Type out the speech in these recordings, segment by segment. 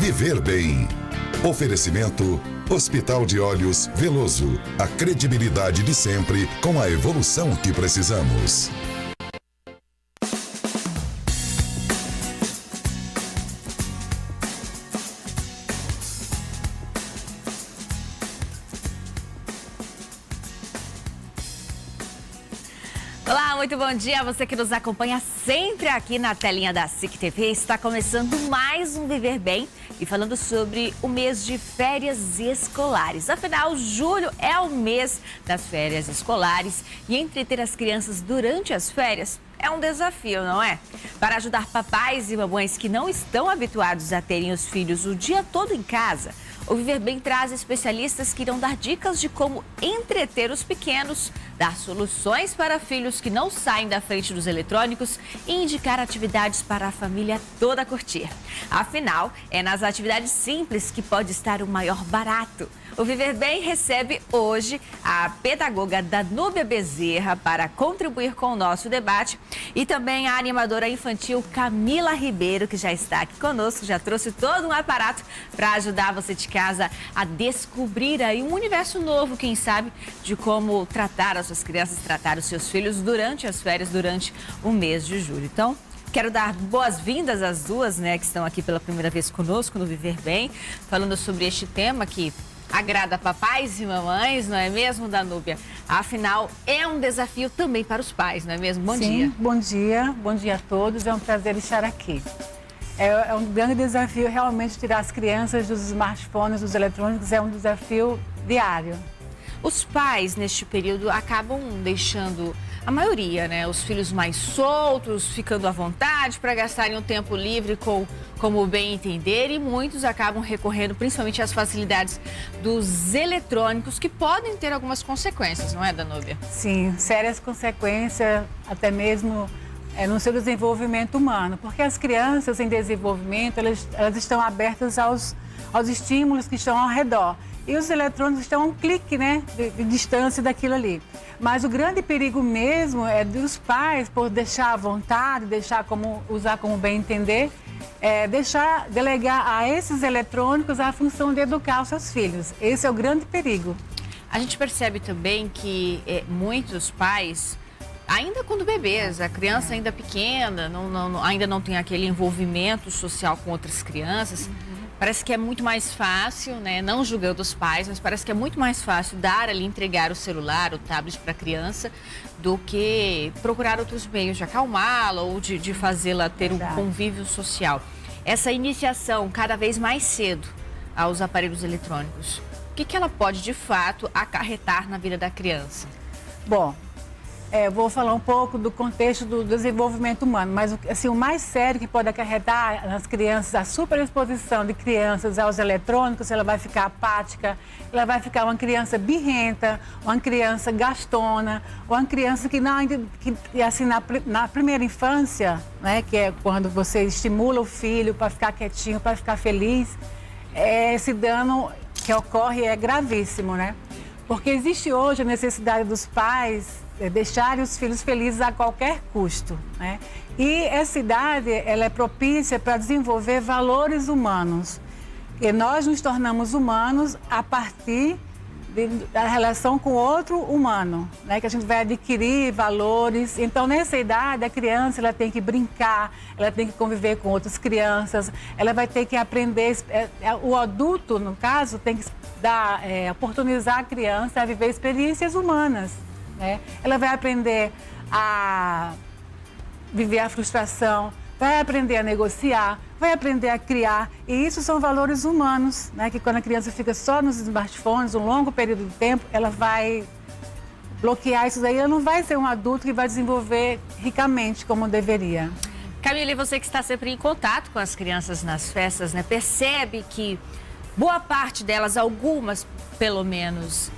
Viver Bem. Oferecimento Hospital de Olhos Veloso. A credibilidade de sempre com a evolução que precisamos. Olá, muito bom dia a você que nos acompanha sempre aqui na telinha da SIC TV. Está começando mais um Viver Bem e falando sobre o mês de férias escolares. Afinal, julho é o mês das férias escolares e entreter as crianças durante as férias é um desafio, não é? Para ajudar papais e mamães que não estão habituados a terem os filhos o dia todo em casa, o Viver Bem traz especialistas que irão dar dicas de como entreter os pequenos, dar soluções para filhos que não saem da frente dos eletrônicos e indicar atividades para a família toda curtir. Afinal, é nas atividades simples que pode estar o maior barato. O Viver Bem recebe hoje a pedagoga Danúbia Bezerra para contribuir com o nosso debate e também a animadora infantil Camila Ribeiro, que já está aqui conosco, já trouxe todo um aparato para ajudar você de casa a descobrir aí um universo novo, quem sabe, de como tratar as suas crianças, tratar os seus filhos durante as férias, durante o mês de julho. Então, quero dar boas-vindas às duas, né, que estão aqui pela primeira vez conosco no Viver Bem, falando sobre este tema que agrada papais e mamães, não é mesmo, Danúbia? Afinal, é um desafio também para os pais, não é mesmo? Bom dia. Bom dia a todos, é um prazer estar aqui. É um grande desafio realmente tirar as crianças dos smartphones, dos eletrônicos, é um desafio diário. Os pais, neste período, acabam deixando a maioria, né? Os filhos mais soltos, ficando à vontade para gastarem o tempo livre como bem entender, e muitos acabam recorrendo principalmente às facilidades dos eletrônicos, que podem ter algumas consequências, não é, Danúbia? Sim, sérias consequências, até mesmo no seu desenvolvimento humano, porque as crianças em desenvolvimento, elas estão abertas aos estímulos que estão ao redor. E os eletrônicos estão a um clique, né, de distância daquilo ali. Mas o grande perigo mesmo é dos pais, por deixar à vontade, usar como bem entender, delegar a esses eletrônicos a função de educar os seus filhos. Esse é o grande perigo. A gente percebe também que muitos pais, ainda quando bebês, a criança ainda pequena, ainda não tem aquele envolvimento social com outras crianças, parece que é muito mais fácil, né? Não julgando os pais, mas parece que é muito mais fácil entregar o celular, o tablet para a criança, do que procurar outros meios de acalmá-la ou de fazê-la ter um convívio social. Essa iniciação cada vez mais cedo aos aparelhos eletrônicos, o que ela pode de fato acarretar na vida da criança? Bom, vou falar um pouco do contexto do desenvolvimento humano, mas assim, o mais sério que pode acarretar nas crianças, a superexposição de crianças aos eletrônicos, ela vai ficar apática, ela vai ficar uma criança birrenta, uma criança gastona, uma criança que assim, na primeira infância, né, que é quando você estimula o filho para ficar quietinho, para ficar feliz, esse dano que ocorre é gravíssimo, né? Porque existe hoje a necessidade dos pais deixarem os filhos felizes a qualquer custo, né? E essa idade, ela é propícia para desenvolver valores humanos. E nós nos tornamos humanos a partir da relação com outro humano, né? Que a gente vai adquirir valores. Então, nessa idade, a criança ela tem que brincar, ela tem que conviver com outras crianças, ela vai ter que aprender. O adulto, no caso, tem que oportunizar a criança a viver experiências humanas, né? Ela vai aprender a viver a frustração, vai aprender a negociar, vai aprender a criar. E isso são valores humanos, né? Que quando a criança fica só nos smartphones um longo período de tempo, ela vai bloquear isso daí. Ela não vai ser um adulto que vai desenvolver ricamente como deveria. Camila, e você que está sempre em contato com as crianças nas festas, né? Percebe que boa parte delas, algumas pelo menos,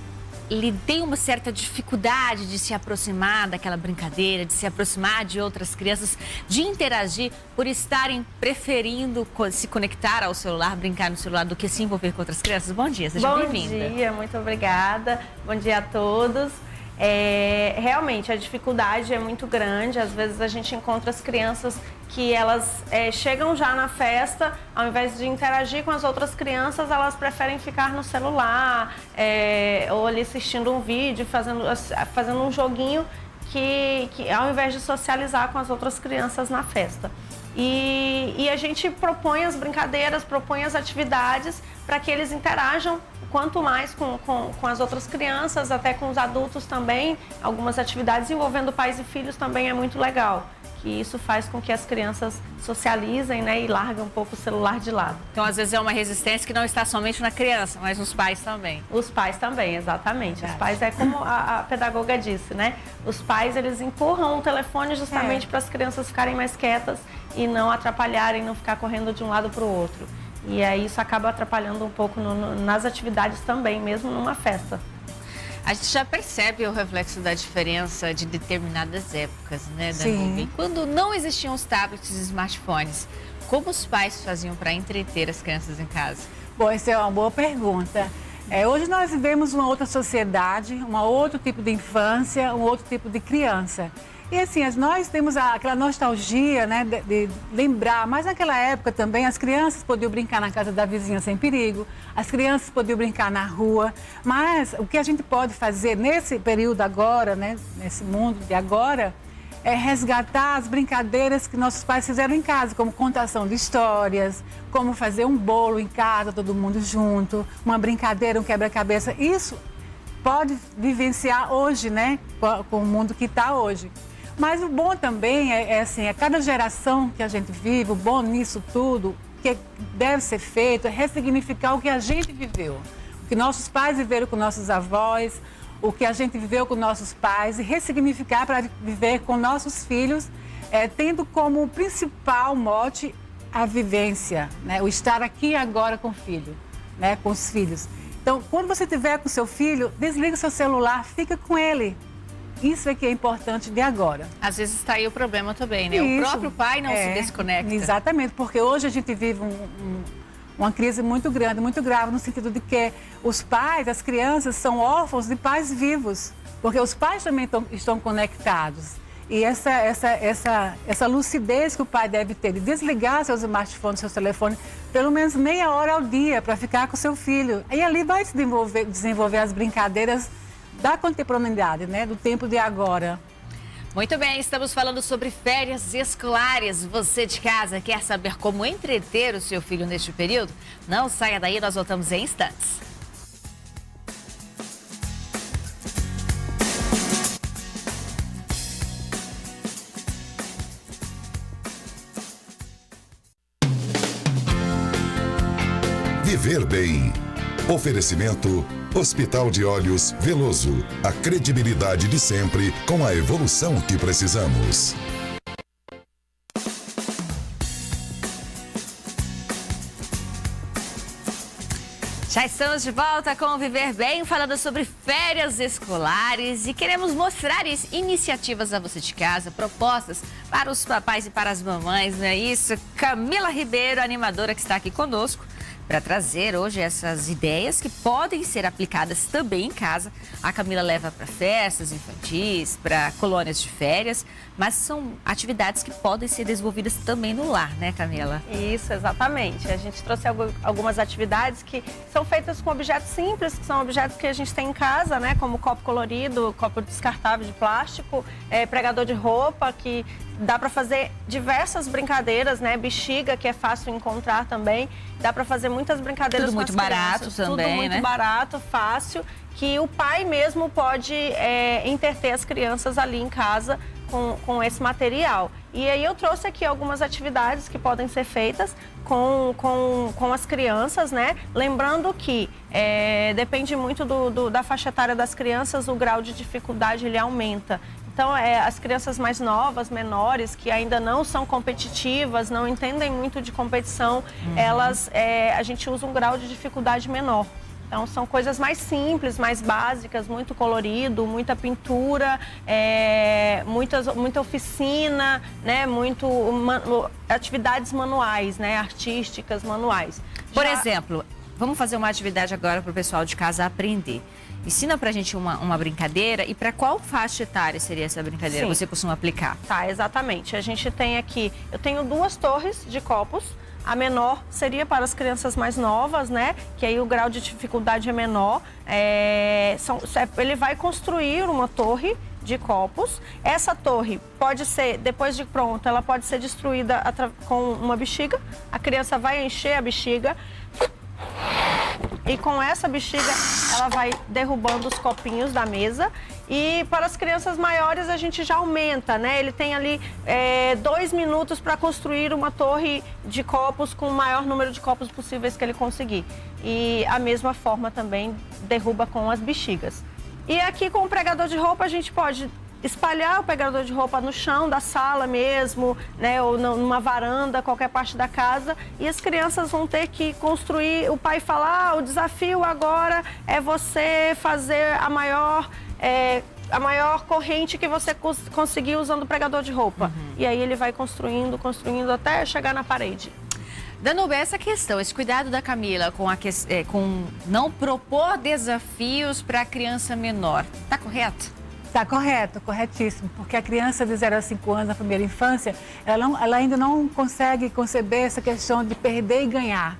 tem uma certa dificuldade de se aproximar daquela brincadeira, de se aproximar de outras crianças, de interagir, por estarem preferindo se conectar ao celular, brincar no celular, do que se envolver com outras crianças? Bom dia, seja bem-vinda. Bom dia, muito obrigada. Bom dia a todos. Realmente a dificuldade é muito grande. Às vezes a gente encontra as crianças que elas chegam já na festa, ao invés de interagir com as outras crianças, elas preferem ficar no celular ou ali assistindo um vídeo, fazendo um joguinho que ao invés de socializar com as outras crianças na festa. E a gente propõe as brincadeiras, propõe as atividades para que eles interajam quanto mais com as outras crianças, até com os adultos também. Algumas atividades envolvendo pais e filhos também é muito legal, que isso faz com que as crianças socializem, né, e larguem um pouco o celular de lado. Então, às vezes é uma resistência que não está somente na criança, mas nos pais também. Os pais também, exatamente. Os pais é como a pedagoga disse, né? Os pais, eles empurram o telefone justamente para as crianças ficarem mais quietas e não atrapalharem, não ficar correndo de um lado para o outro. E aí isso acaba atrapalhando um pouco nas atividades também, mesmo numa festa. A gente já percebe o reflexo da diferença de determinadas épocas, né, da nuvem. Quando não existiam os tablets e smartphones, como os pais faziam para entreter as crianças em casa? Bom, essa é uma boa pergunta. Hoje nós vivemos uma outra sociedade, um outro tipo de infância, um outro tipo de criança. E assim, nós temos aquela nostalgia, né, de lembrar, mas naquela época também as crianças podiam brincar na casa da vizinha sem perigo, as crianças podiam brincar na rua, mas o que a gente pode fazer nesse período agora, né, nesse mundo de agora, é resgatar as brincadeiras que nossos pais fizeram em casa, como contação de histórias, como fazer um bolo em casa, todo mundo junto, uma brincadeira, um quebra-cabeça. Isso pode vivenciar hoje, né, com o mundo que está hoje. Mas o bom também é cada geração que a gente vive, o bom nisso tudo, que deve ser feito, é ressignificar o que a gente viveu. O que nossos pais viveram com nossos avós, o que a gente viveu com nossos pais, e ressignificar para viver com nossos filhos, tendo como principal mote a vivência, né? O estar aqui agora com o filho, né? Com os filhos. Então, quando você estiver com seu filho, desliga o seu celular, fica com ele. Isso é que é importante de agora. Às vezes está aí o problema também, né? Isso, o próprio pai não se desconecta. Exatamente, porque hoje a gente vive uma crise muito grande, muito grave, no sentido de que os pais, as crianças, são órfãos de pais vivos, porque os pais também estão conectados. E essa lucidez que o pai deve ter de desligar seus smartphones, seus telefones, pelo menos meia hora ao dia para ficar com seu filho. E ali vai se desenvolver as brincadeiras da contemporaneidade, né? Do tempo de agora. Muito bem, estamos falando sobre férias escolares. Você de casa quer saber como entreter o seu filho neste período? Não saia daí, nós voltamos em instantes. Viver bem. Oferecimento Hospital de Olhos Veloso. A credibilidade de sempre com a evolução que precisamos. Já estamos de volta com o Viver Bem, falando sobre férias escolares e queremos mostrar iniciativas a você de casa, propostas para os papais e para as mamães, não é isso? Camila Ribeiro, animadora que está aqui conosco, para trazer hoje essas ideias que podem ser aplicadas também em casa. A Camila leva para festas infantis, para colônias de férias, mas são atividades que podem ser desenvolvidas também no lar, né, Camila? Isso, exatamente. A gente trouxe algumas atividades que são feitas com objetos simples, que são objetos que a gente tem em casa, né, como copo colorido, copo descartável de plástico, pregador de roupa, que dá para fazer diversas brincadeiras, né? Bexiga, que é fácil encontrar também. Dá para fazer muitas brincadeiras tudo com muito as barato crianças. também, tudo muito né? barato, fácil, que o pai mesmo pode entreter as crianças ali em casa com esse material. E aí eu trouxe aqui algumas atividades que podem ser feitas com as crianças, né? Lembrando que depende muito da faixa etária das crianças, o grau de dificuldade ele aumenta. Então, as crianças mais novas, menores, que ainda não são competitivas, não entendem muito de competição, a gente usa um grau de dificuldade menor. Então, são coisas mais simples, mais básicas, muito colorido, muita pintura, muita oficina, né? Atividades manuais, né? Artísticas, manuais. Por exemplo, vamos fazer uma atividade agora para o pessoal de casa aprender. Ensina pra gente uma brincadeira e para qual faixa etária seria essa brincadeira que você costuma aplicar? Tá, exatamente. A gente tem aqui, eu tenho 2 torres de copos. A menor seria para as crianças mais novas, né? Que aí o grau de dificuldade é menor. Ele vai construir uma torre de copos. Essa torre pode ser, depois de pronta, ela pode ser destruída com uma bexiga. A criança vai encher a bexiga. E com essa bexiga, ela vai derrubando os copinhos da mesa. E para as crianças maiores, a gente já aumenta, né? Ele tem ali 2 minutos para construir uma torre de copos com o maior número de copos possíveis que ele conseguir. E a mesma forma também derruba com as bexigas. E aqui com o pregador de roupa, a gente pode espalhar o pregador de roupa no chão da sala mesmo, né, ou numa varanda, qualquer parte da casa, e as crianças vão ter que construir. O pai fala: o desafio agora é você fazer a maior corrente que você conseguir usando o pregador de roupa. E aí ele vai construindo até chegar na parede. Danúbia, essa questão, esse cuidado da Camila com não propor desafios para a criança menor, tá correto? Está correto, corretíssimo, porque a criança de 0 a 5 anos, na primeira infância, ela ainda não consegue conceber essa questão de perder e ganhar.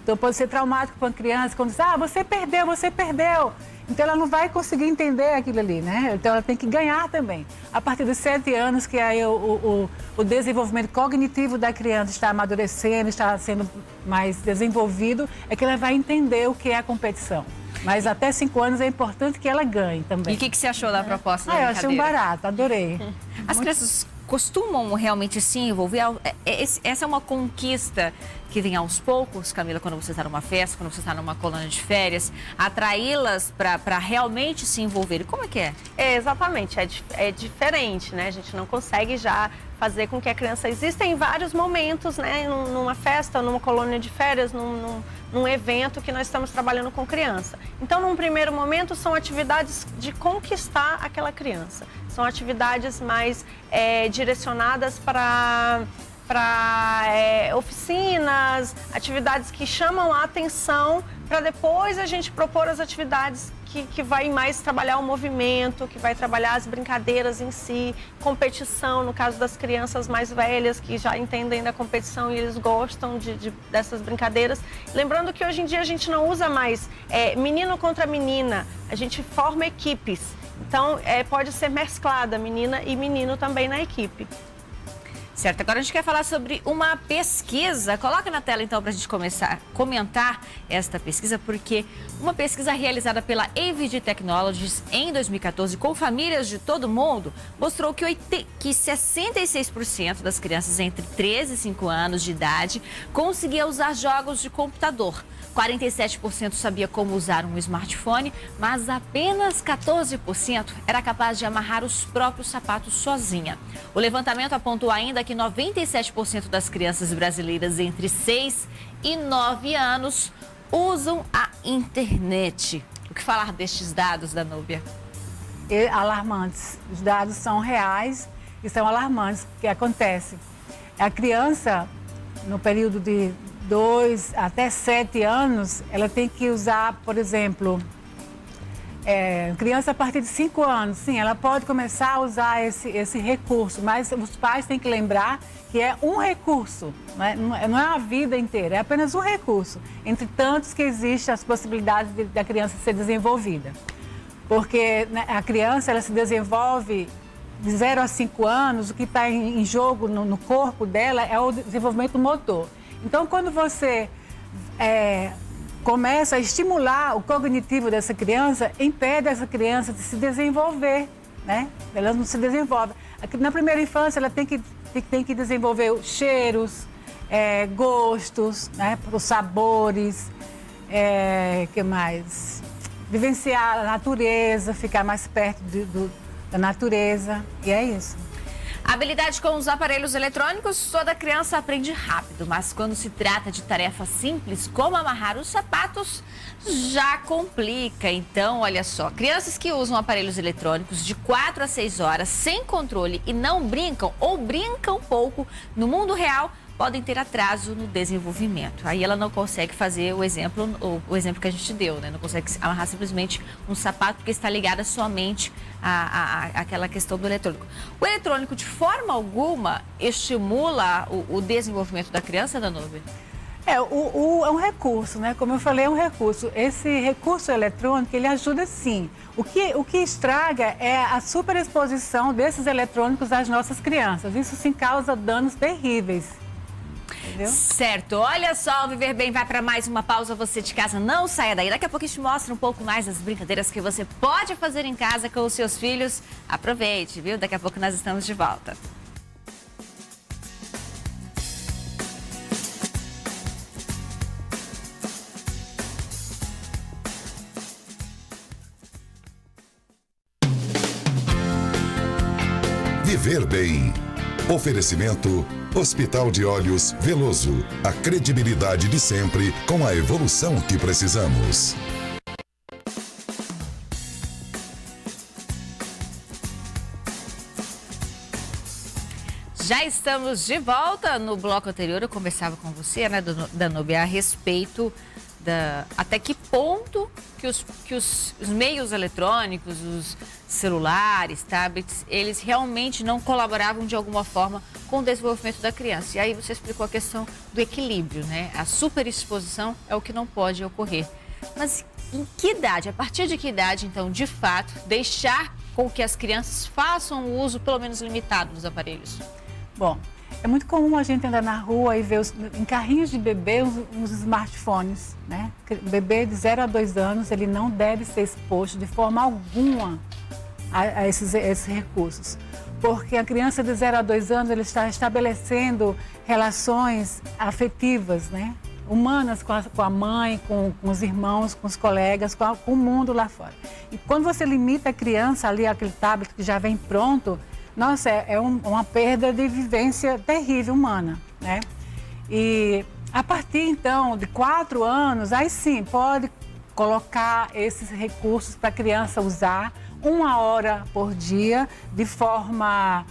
Então pode ser traumático para uma criança quando diz: você perdeu, você perdeu. Então ela não vai conseguir entender aquilo ali, né? Então ela tem que ganhar também. A partir dos 7 anos, que aí o desenvolvimento cognitivo da criança está amadurecendo, está sendo mais desenvolvido, é que ela vai entender o que é a competição. Mas até 5 anos é importante que ela ganhe também. E o que você achou da proposta da eu brincadeira? achei um barato, adorei. As crianças costumam realmente se envolver? Essa é uma conquista que vem aos poucos, Camila, quando você está numa festa, quando você está numa colônia de férias, atraí-las para realmente se envolverem. Como é que é? Exatamente, é diferente, né? A gente não consegue já fazer com que a criança... Existem vários momentos, né? Numa festa, numa colônia de férias, num evento que nós estamos trabalhando com criança. Então, num primeiro momento, são atividades de conquistar aquela criança. São atividades mais direcionadas para oficinas, atividades que chamam a atenção, para depois a gente propor as atividades que vai mais trabalhar o movimento, que vai trabalhar as brincadeiras em si, competição, no caso das crianças mais velhas, que já entendem da competição e eles gostam dessas brincadeiras. Lembrando que hoje em dia a gente não usa mais menino contra menina, a gente forma equipes. Então, pode ser mesclada, menina e menino também na equipe. Certo, agora a gente quer falar sobre uma pesquisa. Coloca na tela então para a gente começar a comentar esta pesquisa, porque uma pesquisa realizada pela AVD Technologies em 2014 com famílias de todo mundo mostrou que 66% das crianças entre 13 e 5 anos de idade conseguia usar jogos de computador. 47% sabia como usar um smartphone, mas apenas 14% era capaz de amarrar os próprios sapatos sozinha. O levantamento apontou ainda que 97% das crianças brasileiras entre 6 e 9 anos usam a internet. O que falar destes dados, Danúbia? Alarmantes. Os dados são reais e são alarmantes. O que acontece? A criança, no período de 2 até 7 anos, ela tem que usar, por exemplo, criança a partir de 5 anos, sim, ela pode começar a usar esse recurso, mas os pais têm que lembrar que é um recurso, não é a vida inteira, é apenas um recurso, entre tantos que existem as possibilidades da criança ser desenvolvida. Porque, né, a criança, ela se desenvolve de 0 a 5 anos, o que está em jogo no corpo dela é o desenvolvimento motor. Então, quando você começa a estimular o cognitivo dessa criança, impede essa criança de se desenvolver, né? Ela não se desenvolve. Na primeira infância, ela tem que desenvolver cheiros, gostos, né? Os sabores, que mais? Vivenciar a natureza, ficar mais perto da natureza, e é isso. A habilidade com os aparelhos eletrônicos, toda criança aprende rápido, mas quando se trata de tarefas simples, como amarrar os sapatos, já complica. Então, olha só, crianças que usam aparelhos eletrônicos de 4 a 6 horas sem controle e não brincam ou brincam pouco no mundo real, podem ter atraso no desenvolvimento. Aí ela não consegue fazer o exemplo que a gente deu, né? Não consegue amarrar simplesmente um sapato porque está ligada somente àquela questão do eletrônico. O eletrônico, de forma alguma, estimula o desenvolvimento da criança, Danube? É um recurso, né? Como eu falei, é um recurso. Esse recurso eletrônico, ele ajuda sim. O que estraga é a superexposição desses eletrônicos às nossas crianças. Isso sim causa danos terríveis. Entendeu? Certo. Olha só, o Viver Bem vai para mais uma pausa. Você de casa não saia daí. Daqui a pouco a gente mostra um pouco mais das brincadeiras que você pode fazer em casa com os seus filhos. Aproveite, viu? Daqui a pouco nós estamos de volta. Viver Bem. Oferecimento Hospital de Olhos Veloso. A credibilidade de sempre com a evolução que precisamos. Já estamos de volta. No bloco anterior eu conversava com você, né, Danube, a respeito até que ponto que os meios eletrônicos, os celulares, tablets, eles realmente não colaboravam de alguma forma com o desenvolvimento da criança. E aí você explicou a questão do equilíbrio, né? A superexposição é o que não pode ocorrer. Mas em que idade, a partir de que idade, então, de fato, deixar com que as crianças façam o uso, pelo menos limitado, dos aparelhos? Bom, é muito comum a gente andar na rua e ver em carrinhos de bebê uns smartphones, né? O bebê de 0 a 2 anos, ele não deve ser exposto de forma alguma a esses recursos. Porque a criança de 0 a 2 anos, ele está estabelecendo relações afetivas, né? Humanas com a mãe, com os irmãos, com os colegas, com o mundo lá fora. E quando você limita a criança ali, aquele tablet que já vem pronto, nossa, uma perda de vivência terrível humana, né? E a partir, então, de 4 anos, aí sim, pode colocar esses recursos para a criança usar 1 hora por dia, de forma,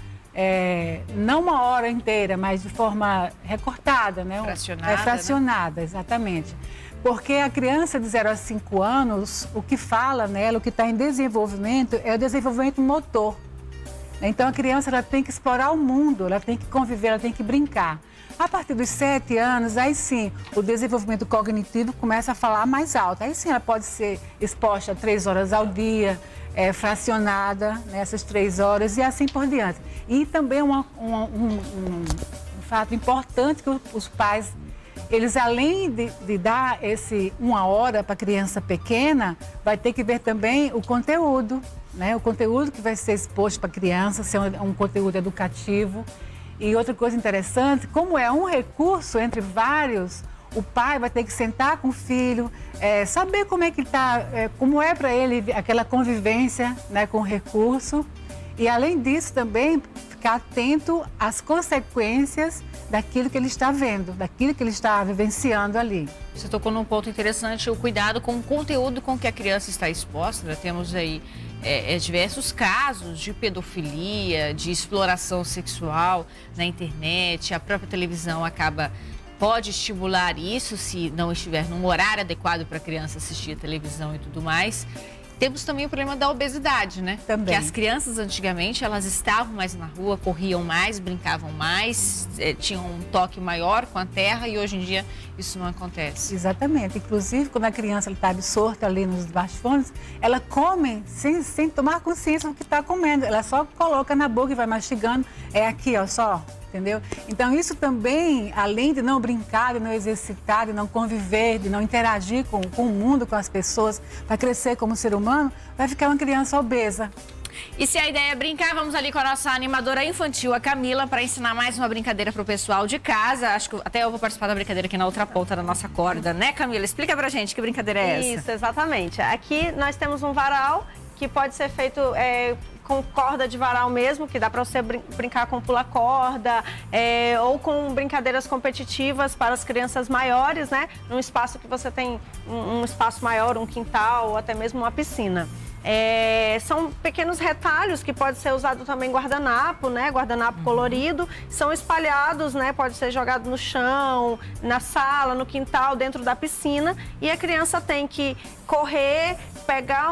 não 1 hora inteira, mas de forma recortada, né? Fracionada. Fracionada, né? Exatamente. Porque a criança de 0 a 5 anos, o que fala nela, o que está em desenvolvimento, é o desenvolvimento motor. Então, a criança ela tem que explorar o mundo, ela tem que conviver, ela tem que brincar. A partir dos 7 anos, aí sim, o desenvolvimento cognitivo começa a falar mais alto. Aí sim, ela pode ser exposta 3 horas ao dia, fracionada nessas 3 horas e assim por diante. E também um fato importante que os pais, eles além de dar esse 1 hora para a criança pequena, vai ter que ver também o conteúdo. Né? O conteúdo que vai ser exposto para a criança, ser um conteúdo educativo. E outra coisa interessante, como é um recurso entre vários, o pai vai ter que sentar com o filho, saber como é que está, como é para ele aquela convivência, né, com o recurso. E além disso também ficar atento às consequências daquilo que ele está vendo, daquilo que ele está vivenciando ali. Você tocou num ponto interessante, o cuidado com o conteúdo com que a criança está exposta. Nós temos aí diversos casos de pedofilia, de exploração sexual na internet. A própria televisão pode estimular isso se não estiver num horário adequado para a criança assistir a televisão e tudo mais. Temos também o problema da obesidade, né? Também. Que as crianças antigamente, elas estavam mais na rua, corriam mais, brincavam mais, tinham um toque maior com a terra e hoje em dia isso não acontece. Exatamente. Inclusive, quando a criança está absorta ali nos smartphones, ela come sem tomar consciência do que está comendo. Ela só coloca na boca e vai mastigando. É aqui, ó, só. Entendeu? Então, isso também, além de não brincar, de não exercitar, de não conviver, de não interagir com o mundo, com as pessoas, para crescer como ser humano, vai ficar uma criança obesa. E se a ideia é brincar, vamos ali com a nossa animadora infantil, a Camila, para ensinar mais uma brincadeira para o pessoal de casa. Acho que até eu vou participar da brincadeira aqui na outra ponta da nossa corda, né, Camila? Explica pra gente que brincadeira é essa. Isso, exatamente. Aqui nós temos um varal que pode ser feito com corda de varal mesmo, que dá para você brincar com pula-corda, ou com brincadeiras competitivas para as crianças maiores, né? Num espaço que você tem um espaço maior, um quintal ou até mesmo uma piscina. São pequenos retalhos que pode ser usado também guardanapo, né? Guardanapo colorido. São espalhados, né? Pode ser jogado no chão, na sala, no quintal, dentro da piscina. E a criança tem que correr, pegar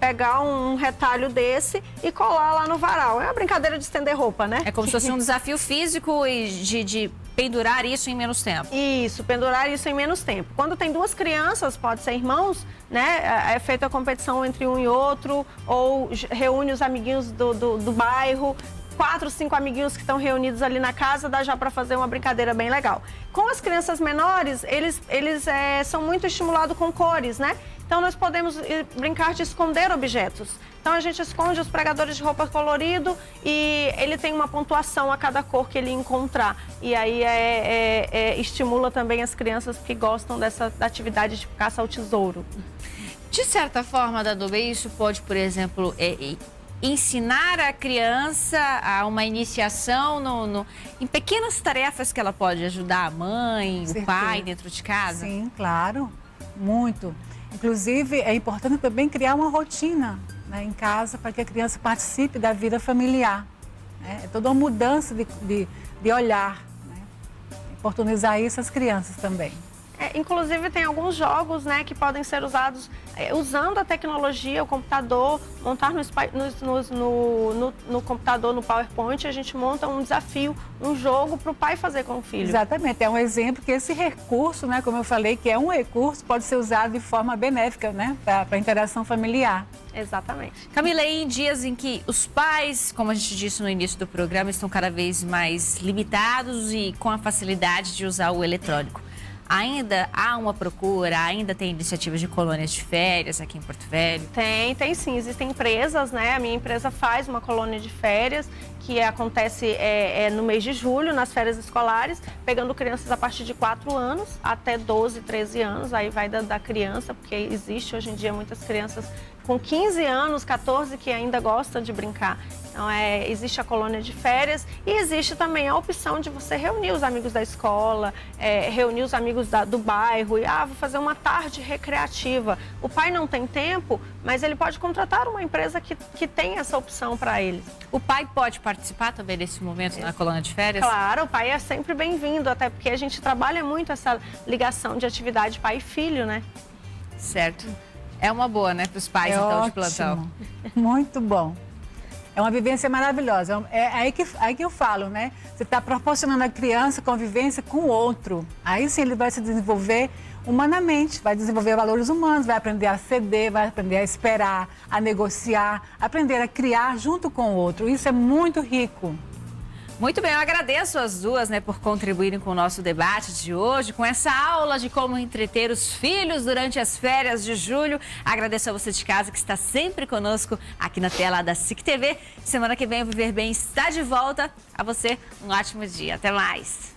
pegar um retalho desse e colar lá no varal. É uma brincadeira de estender roupa, né? É como se fosse um desafio físico e de pendurar isso em menos tempo. Isso, pendurar isso em menos tempo. Quando tem duas crianças, pode ser irmãos, né? É feita a competição entre um e outro, ou reúne os amiguinhos do bairro. 4, 5 amiguinhos que estão reunidos ali na casa, dá já para fazer uma brincadeira bem legal. Com as crianças menores, eles são muito estimulados com cores, né? Então, nós podemos brincar de esconder objetos. Então, a gente esconde os pregadores de roupa colorido e ele tem uma pontuação a cada cor que ele encontrar. E aí, estimula também as crianças que gostam dessa atividade de caça ao tesouro. De certa forma, Danube, isso pode, por exemplo, ensinar a criança a uma iniciação em pequenas tarefas que ela pode ajudar a mãe, o pai dentro de casa? Sim, claro, muito. Inclusive, é importante também criar uma rotina, né, em casa para que a criança participe da vida familiar. Né? É toda uma mudança de olhar, né? Oportunizar isso às crianças também. Inclusive, tem alguns jogos, né, que podem ser usados usando a tecnologia, o computador, montar no computador, no PowerPoint, a gente monta um desafio, um jogo para o pai fazer com o filho. Exatamente, é um exemplo que esse recurso, né, como eu falei, que é um recurso, pode ser usado de forma benéfica, né, para a interação familiar. Exatamente. Camila, e em dias em que os pais, como a gente disse no início do programa, estão cada vez mais limitados e com a facilidade de usar o eletrônico, ainda há uma procura, ainda tem iniciativas de colônias de férias aqui em Porto Velho? Tem sim. Existem empresas, né? A minha empresa faz uma colônia de férias que acontece no mês de julho, nas férias escolares, pegando crianças a partir de 4 anos até 12, 13 anos. Aí vai da criança, porque existe hoje em dia muitas crianças com 15 anos, 14, que ainda gostam de brincar. Então, existe a colônia de férias e existe também a opção de você reunir os amigos da escola, reunir os amigos do bairro e, vou fazer uma tarde recreativa. O pai não tem tempo, mas ele pode contratar uma empresa que tem essa opção para ele. O pai pode participar também desse momento na colônia de férias? Claro, o pai é sempre bem-vindo, até porque a gente trabalha muito essa ligação de atividade pai e filho, né? Certo. É uma boa, né, para os pais, então, ótimo. de plantão. Muito bom. É uma vivência maravilhosa. É aí que eu falo, né? Você está proporcionando à criança convivência com o outro. Aí sim ele vai se desenvolver humanamente, vai desenvolver valores humanos, vai aprender a ceder, vai aprender a esperar, a negociar, aprender a criar junto com o outro. Isso é muito rico. Muito bem, eu agradeço as duas, né, por contribuírem com o nosso debate de hoje, com essa aula de como entreter os filhos durante as férias de julho. Agradeço a você de casa que está sempre conosco aqui na tela da SIC TV. Semana que vem o Viver Bem está de volta. A você, um ótimo dia. Até mais.